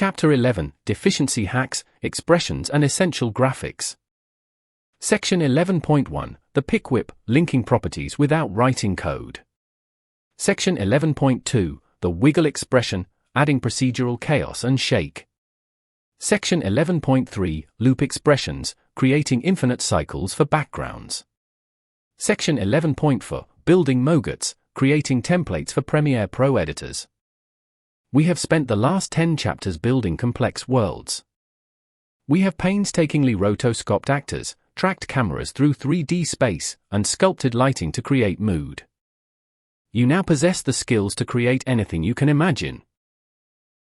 Chapter 11, Deficiency Hacks, Expressions and Essential Graphics. Section 11.1, The Pick Whip, Linking Properties Without Writing Code. Section 11.2, The Wiggle Expression, Adding Procedural Chaos and Shake. Section 11.3, Loop Expressions, Creating Infinite Cycles for Backgrounds. Section 11.4, Building Moguts, Creating Templates for Premiere Pro Editors. We have spent the last 10 chapters building complex worlds. We have painstakingly rotoscoped actors, tracked cameras through 3D space, and sculpted lighting to create mood. You now possess the skills to create anything you can imagine.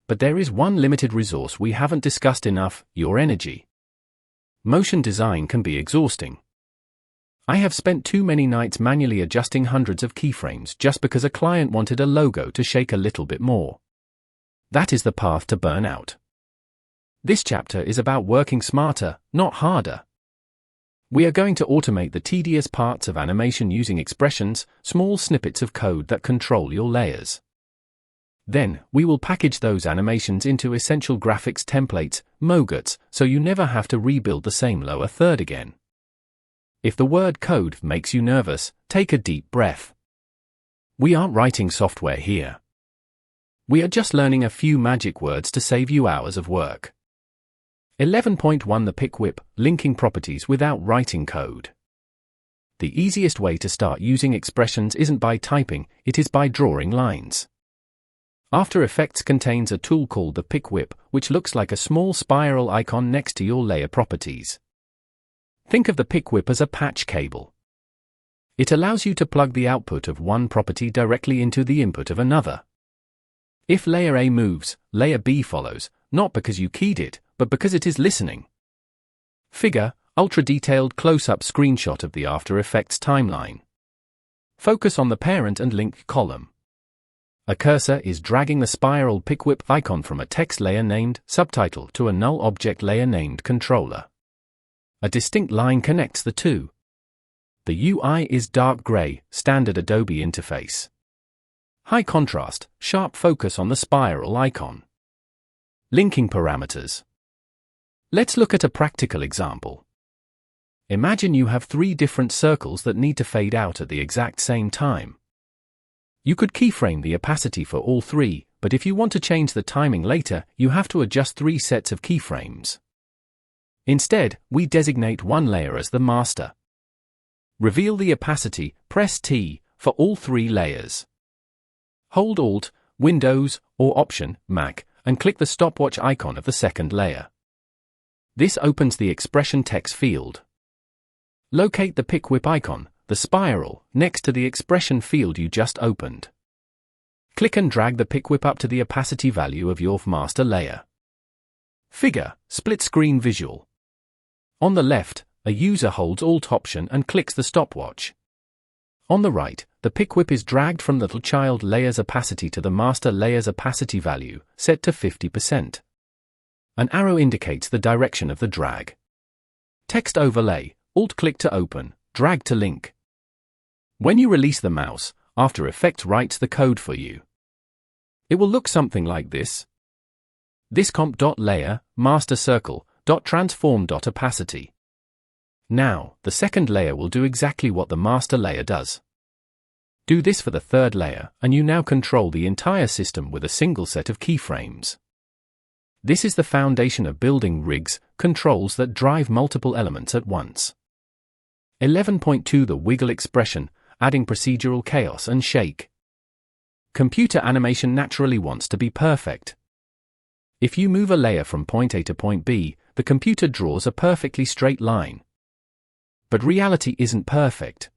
But there is one limited resource we haven't discussed enough: your energy. Motion design can be exhausting. I have spent too many nights manually adjusting hundreds of keyframes just because a client wanted a logo to shake a little bit more. That is the path to burnout. This chapter is about working smarter, not harder. We are going to automate the tedious parts of animation using expressions, small snippets of code that control your layers. Then, we will package those animations into essential graphics templates, moguts, so you never have to rebuild the same lower third again. If the word code makes you nervous, take a deep breath. We aren't writing software here. We are just learning a few magic words to save you hours of work. 11.1 The Pick Whip, Linking Properties Without Writing Code. The easiest way to start using expressions isn't by typing, it is by drawing lines. After Effects contains a tool called the Pick Whip, which looks like a small spiral icon next to your layer properties. Think of the Pick Whip as a patch cable. It allows you to plug the output of one property directly into the input of another. If layer A moves, layer B follows, not because you keyed it, but because it is listening. Figure, ultra-detailed close-up screenshot of the After Effects timeline. Focus on the parent and link column. A cursor is dragging the spiral pick whip icon from a text layer named Subtitle to a null object layer named Controller. A distinct line connects the two. The UI is dark gray, standard Adobe interface. High contrast, sharp focus on the spiral icon. Linking parameters. Let's look at a practical example. Imagine you have 3 different circles that need to fade out at the exact same time. You could keyframe the opacity for all 3, but if you want to change the timing later, you have to adjust 3 sets of keyframes. Instead, we designate one layer as the master. Reveal the opacity, press T, for all 3 layers. Hold Alt, Windows, or Option, Mac, and click the stopwatch icon of the second layer. This opens the expression text field. Locate the pick whip icon, the spiral, next to the expression field you just opened. Click and drag the pick whip up to the opacity value of your master layer. Figure, split screen visual. On the left, a user holds Alt Option and clicks the stopwatch. On the right, the pick whip is dragged from the child layer's opacity to the master layer's opacity value, set to 50%. An arrow indicates the direction of the drag. Text overlay, Alt-click to open, drag to link. When you release the mouse, After Effects writes the code for you. It will look something like this. Thiscomp.layer, master circle, .transform.opacity. Now, the second layer will do exactly what the master layer does. Do this for the third layer, and you now control the entire system with a single set of keyframes. This is the foundation of building rigs, controls that drive multiple elements at once. 11.2 The Wiggle Expression, Adding Procedural Chaos and Shake. Computer animation naturally wants to be perfect. If you move a layer from point A to point B, the computer draws a perfectly straight line. But reality isn't perfect.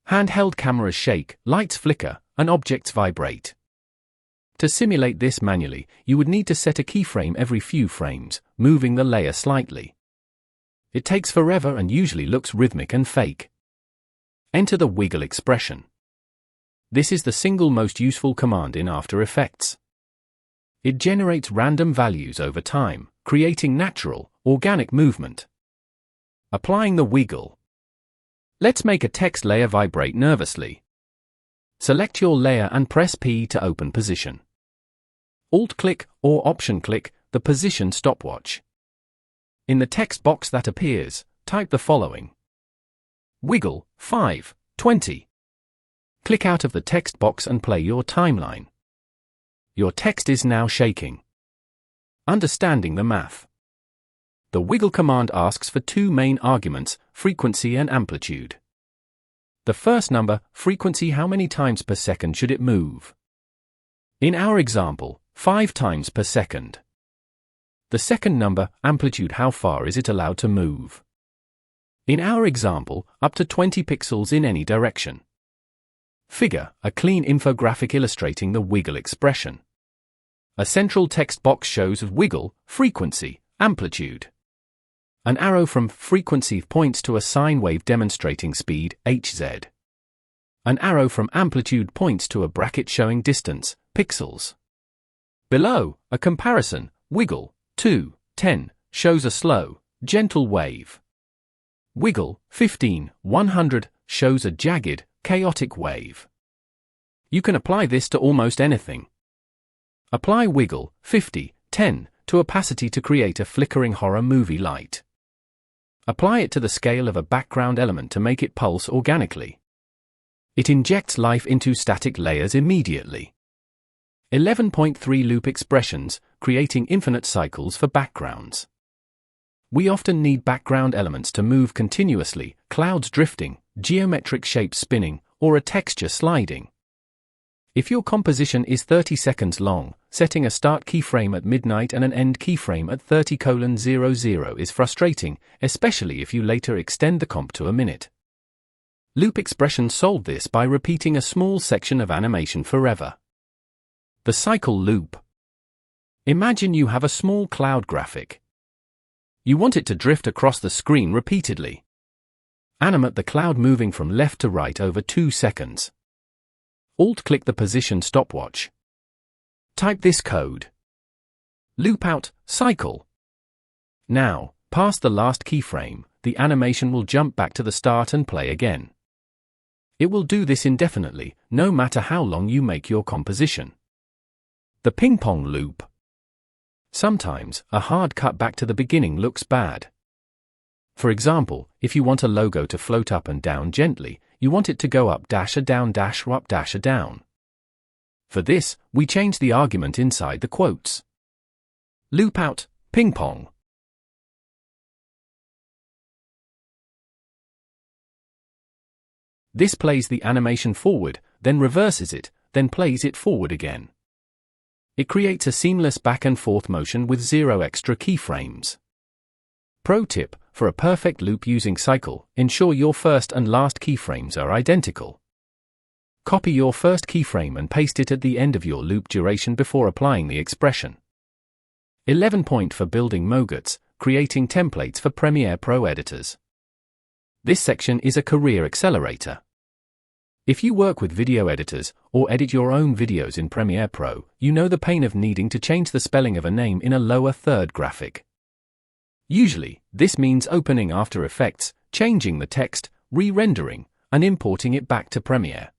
Handheld cameras shake, lights flicker, and objects vibrate. To simulate this manually, you would need to set a keyframe every few frames, moving the layer slightly. It takes forever and usually looks rhythmic and fake. Enter the wiggle expression. This is the single most useful command in After Effects. It generates random values over time, creating natural, organic movement. Applying the wiggle. Let's make a text layer vibrate nervously. Select your layer and press P to open position. Alt-click or Option-click the position stopwatch. In the text box that appears, type the following: wiggle 5:20. Click out of the text box and play your timeline. Your text is now shaking. Understanding the math. The wiggle command asks for two main arguments, frequency and amplitude. The first number, frequency, how many times per second should it move? In our example, 5 times per second. The second number, amplitude, how far is it allowed to move? In our example, up to 20 pixels in any direction. Figure, a clean infographic illustrating the wiggle expression. A central text box shows wiggle, frequency, amplitude. An arrow from frequency points to a sine wave demonstrating speed, Hz. An arrow from amplitude points to a bracket showing distance, pixels. Below, a comparison, wiggle, 2:10, shows a slow, gentle wave. Wiggle, 15:100, shows a jagged, chaotic wave. You can apply this to almost anything. Apply wiggle, 50:10, to opacity to create a flickering horror movie light. Apply it to the scale of a background element to make it pulse organically. It injects life into static layers immediately. 11.3 Loop expressions, creating infinite cycles for backgrounds. We often need background elements to move continuously, clouds drifting, geometric shapes spinning, or a texture sliding. If your composition is 30 seconds long, setting a start keyframe at midnight and an end keyframe at 30:00 is frustrating, especially if you later extend the comp to a minute. Loop expressions solve this by repeating a small section of animation forever. The cycle loop. Imagine you have a small cloud graphic. You want it to drift across the screen repeatedly. Animate the cloud moving from left to right over 2 seconds. Alt-click the position stopwatch. Type this code. Loop out, cycle. Now, past the last keyframe, the animation will jump back to the start and play again. It will do this indefinitely, no matter how long you make your composition. The ping-pong loop. Sometimes, a hard cut back to the beginning looks bad. For example, if you want a logo to float up and down gently, you want it to go up dash a down dash up dash a down. For this, we change the argument inside the quotes. Loop out, ping pong. This plays the animation forward, then reverses it, then plays it forward again. It creates a seamless back and forth motion with 0 extra keyframes. Pro tip, for a perfect loop using cycle, ensure your first and last keyframes are identical. Copy your first keyframe and paste it at the end of your loop duration before applying the expression. 11 Point for building moguts, creating templates for Premiere Pro editors. This section is a career accelerator. If you work with video editors, or edit your own videos in Premiere Pro, you know the pain of needing to change the spelling of a name in a lower third graphic. Usually, this means opening After Effects, changing the text, re-rendering, and importing it back to Premiere.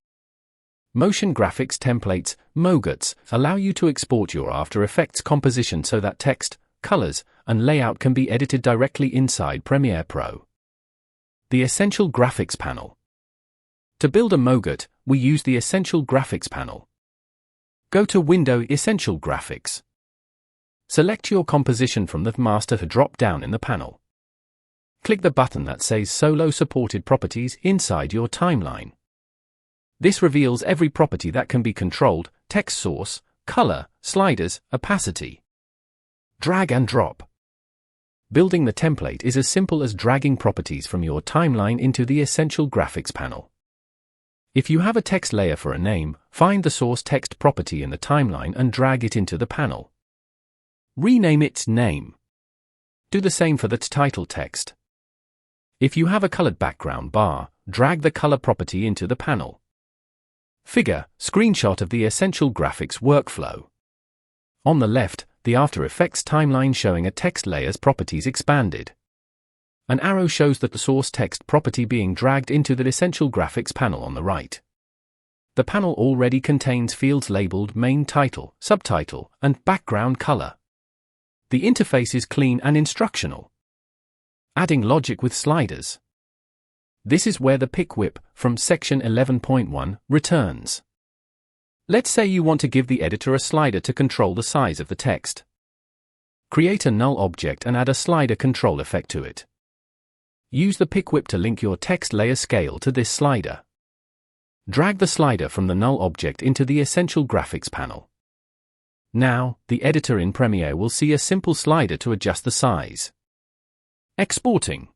Motion graphics templates, moguts, allow you to export your After Effects composition so that text, colors, and layout can be edited directly inside Premiere Pro. The Essential Graphics panel. To build a mogut, we use the Essential Graphics panel. Go to Window, Essential Graphics. Select your composition from the master to drop down in the panel. Click the button that says Solo Supported Properties inside your timeline. This reveals every property that can be controlled: text source, color, sliders, opacity. Drag and drop. Building the template is as simple as dragging properties from your timeline into the Essential Graphics panel. If you have a text layer for a name, find the source text property in the timeline and drag it into the panel. Rename its name. Do the same for the title text. If you have a colored background bar, drag the color property into the panel. Figure, screenshot of the Essential Graphics workflow. On the left, the After Effects timeline showing a text layer's properties expanded. An arrow shows that the source text property being dragged into the Essential Graphics panel on the right. The panel already contains fields labeled main title, subtitle, and background color. The interface is clean and instructional. Adding logic with sliders. This is where the pick whip from section 11.1 returns. Let's say you want to give the editor a slider to control the size of the text. Create a null object and add a slider control effect to it. Use the pick whip to link your text layer scale to this slider. Drag the slider from the null object into the Essential Graphics panel. Now, the editor in Premiere will see a simple slider to adjust the size. Exporting.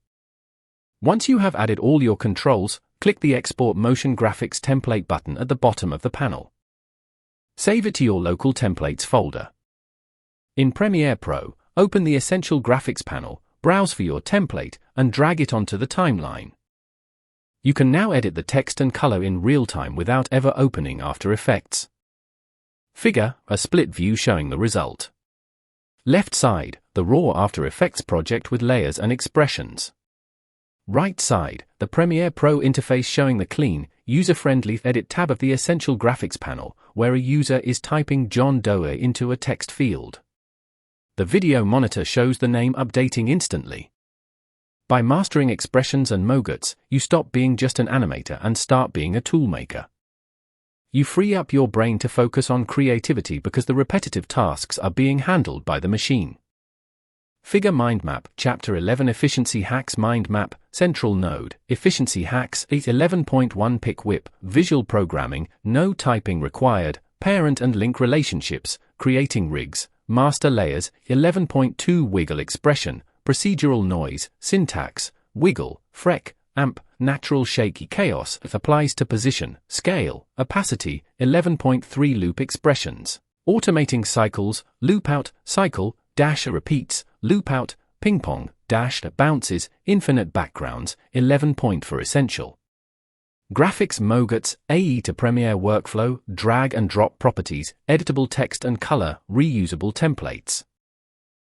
Once you have added all your controls, click the Export Motion Graphics Template button at the bottom of the panel. Save it to your local templates folder. In Premiere Pro, open the Essential Graphics panel, browse for your template, and drag it onto the timeline. You can now edit the text and color in real time without ever opening After Effects. Figure, a split view showing the result. Left side, the raw After Effects project with layers and expressions. Right side, the Premiere Pro interface showing the clean, user-friendly Edit tab of the Essential Graphics panel, where a user is typing John Doe into a text field. The video monitor shows the name updating instantly. By mastering expressions and mogets, you stop being just an animator and start being a toolmaker. You free up your brain to focus on creativity because the repetitive tasks are being handled by the machine. Figure Mind Map, Chapter 11 Efficiency Hacks Mind Map, Central Node, Efficiency Hacks 11.1 Pick Whip, Visual Programming, No Typing Required, Parent and Link Relationships, Creating Rigs, Master Layers, 11.2 Wiggle Expression, Procedural Noise, Syntax, Wiggle, Freq, Amp, Natural Shaky Chaos, Applies to Position, Scale, Opacity, 11.3 Loop Expressions, Automating Cycles, Loop Out, Cycle, Dash Repeats, Loop Out, Ping Pong, Dash Bounces, Infinite Backgrounds, 11. For Essential. Graphics Mogets, AE to Premiere Workflow, Drag and Drop Properties, Editable Text and Color, Reusable Templates.